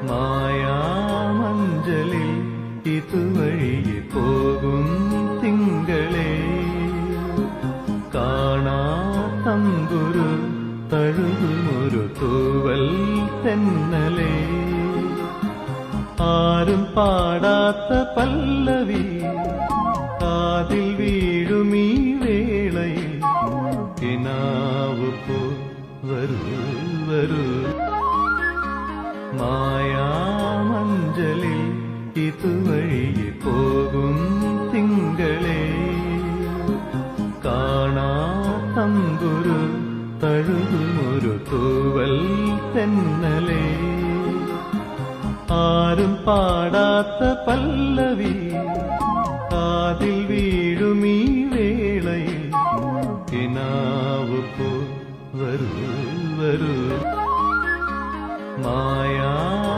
മായാമഞ്ചലിൽ ഇതുവഴിയെ പോകും തിങ്കളേ, കാണാ തമ്പുരു തഴുകുമൊരു തൂവൽ തെന്നലേ, ആരും പാടാത്ത പല്ലവി കാതിൽ വീഴുമീ വേളയിൽ, കിനാവ് പോ വരൂ വരൂ. മായാമഞ്ചലിൽ ഇതുവഴിയെ പോകും തിങ്കളേ, കാണാ തമ്പുരു തഴുകുമൊരു തൂവൽ തെന്നലേ, ആരും പാടാത്ത പല്ലവി കാതിൽ വീഴുമീ വേളയിൽ, കിനാവ് പോ വരൂ വരൂ. മായാമഞ്ചലിൽ